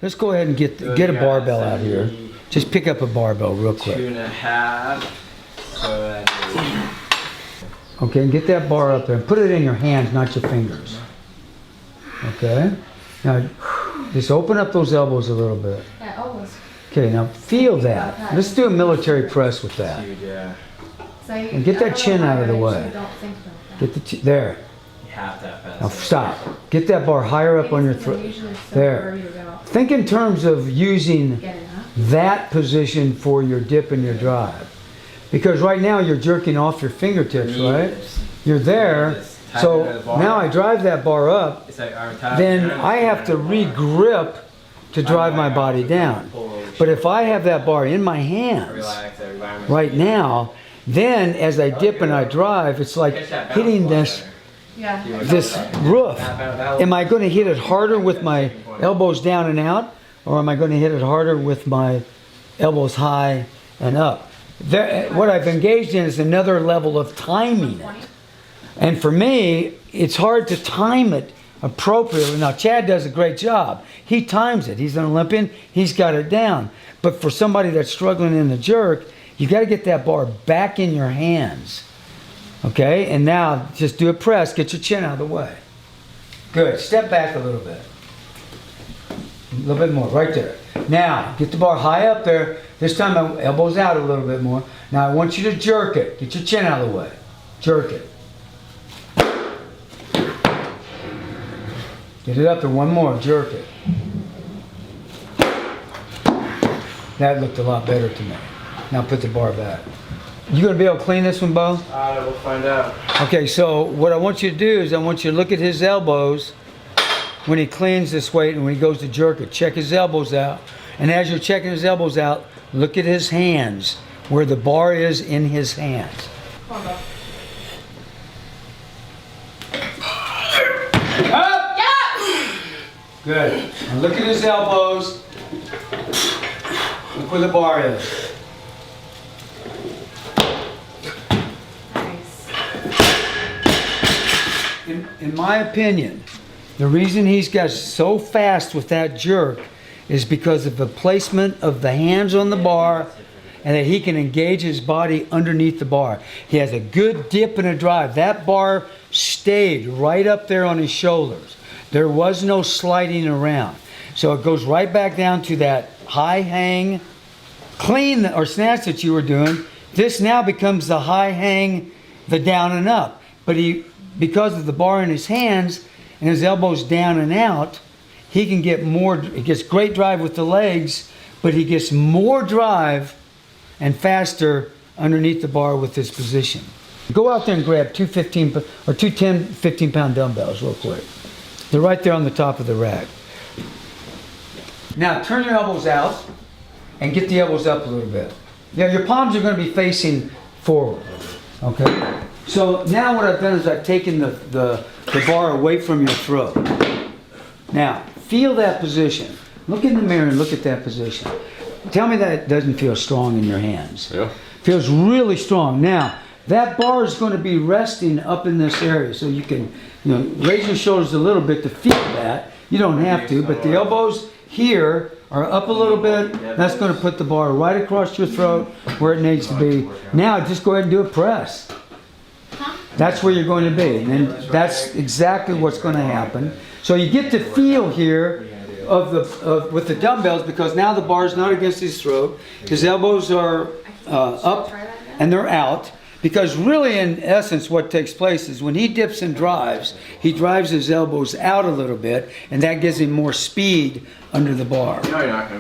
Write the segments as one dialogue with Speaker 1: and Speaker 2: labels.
Speaker 1: let's go ahead and get a barbell out here. Just pick up a barbell real quick.
Speaker 2: 2.5.
Speaker 1: Okay, and get that bar up there and put it in your hands, not your fingers. Okay. Now, just open up those elbows a little bit.
Speaker 3: Yeah, elbows.
Speaker 1: Okay, now feel that. Let's do a military press with that.
Speaker 2: Huge, yeah.
Speaker 1: And get that chin out of the way. Get the there.
Speaker 2: You have to have
Speaker 1: Now stop. Get that bar higher up on your throat. There. Think in terms of using that position for your dip and your drive. Because right now you're jerking off your fingertips, right? You're there. So now I drive that bar up, then I have to re-grip to drive my body down. But if I have that bar in my hands right now, then as I dip and I drive, it's like hitting this roof. Am I going to hit it harder with my elbows down and out, or am I going to hit it harder with my elbows high and up? What I've engaged in is another level of timing it. And for me, it's hard to time it appropriately. Now, Chad does a great job. He times it. He's an Olympian. He's got it down. But for somebody that's struggling in the jerk, you got to get that bar back in your hands. Okay? And now, just do a press. Get your chin out of the way. Good. Step back a little bit. A little bit more. Right there. Now, get the bar high up there. This time, my elbows out a little bit more. Now, I want you to jerk it. Get your chin out of the way. Jerk it. Get it up there. One more. Jerk it. That looked a lot better to me. Now put the bar back. You going to be able to clean this one, Bo?
Speaker 2: We'll find out.
Speaker 1: Okay, so what I want you to do is I want you to look at his elbows when he cleans this weight and when he goes to jerk it. Check his elbows out. And as you're checking his elbows out, look at his hands, where the bar is in his hands.
Speaker 3: Come on, Bo.
Speaker 1: Up!
Speaker 3: Yeah!
Speaker 1: Good. Now look at his elbows. Look where the bar is.
Speaker 3: Nice.
Speaker 1: In my opinion, the reason he's got so fast with that jerk is because of the placement of the hands on the bar and that he can engage his body underneath the bar. He has a good dip and a drive. That bar stayed right up there on his shoulders. There was no sliding around. So it goes right back down to that high hang, clean or snatch that you were doing. This now becomes the high hang, the down and up. But because of the bar in his hands and his elbows down and out, he can get more, he gets great drive with the legs, but he gets more drive and faster underneath the bar with this position. Go out there and grab two 10, 15-pound dumbbells real quick. They're right there on the top of the rack. Now turn your elbows out and get the elbows up a little bit. Yeah, your palms are going to be facing forward. Okay? So now what I've done is I've taken the bar away from your throat. Now, feel that position. Look in the mirror and look at that position. Tell me that it doesn't feel strong in your hands.
Speaker 4: Yeah.
Speaker 1: Feels really strong. Now, that bar is going to be resting up in this area, so you can, raise your shoulders a little bit to feel that. You don't have to, but the elbows here are up a little bit. That's going to put the bar right across your throat where it needs to be. Now, just go ahead and do a press. That's where you're going to be, and that's exactly what's going to happen. So you get the feel here with the dumbbells, because now the bar's not against his throat. His elbows are up and they're out. Because really, in essence, what takes place is when he dips and drives, he drives his elbows out a little bit, and that gives him more speed under the bar.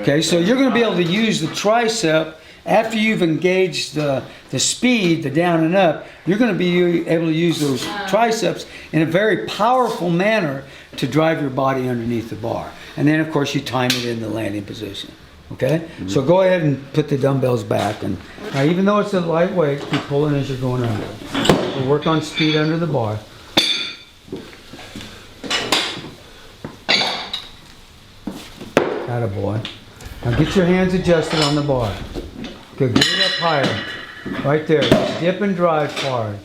Speaker 1: Okay, so you're going to be able to use the tricep after you've engaged the speed, the down and up. You're going to be able to use those triceps in a very powerful manner to drive your body underneath the bar. And then, of course, you time it in the landing position. Okay? Mm-hmm. So go ahead and put the dumbbells back. And now, even though it's a lightweight, keep pulling as you're going under. We'll work on speed under the bar. Attaboy. Now get your hands adjusted on the bar. Good. Get it up higher. Right there. Dip and drive hard.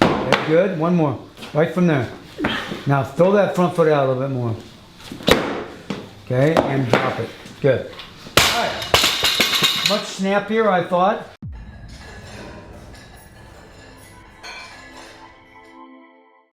Speaker 1: Okay, good. One more. Right from there. Now throw that front foot out a little bit more. Okay, and drop it. Good. All right. Much snappier, I thought.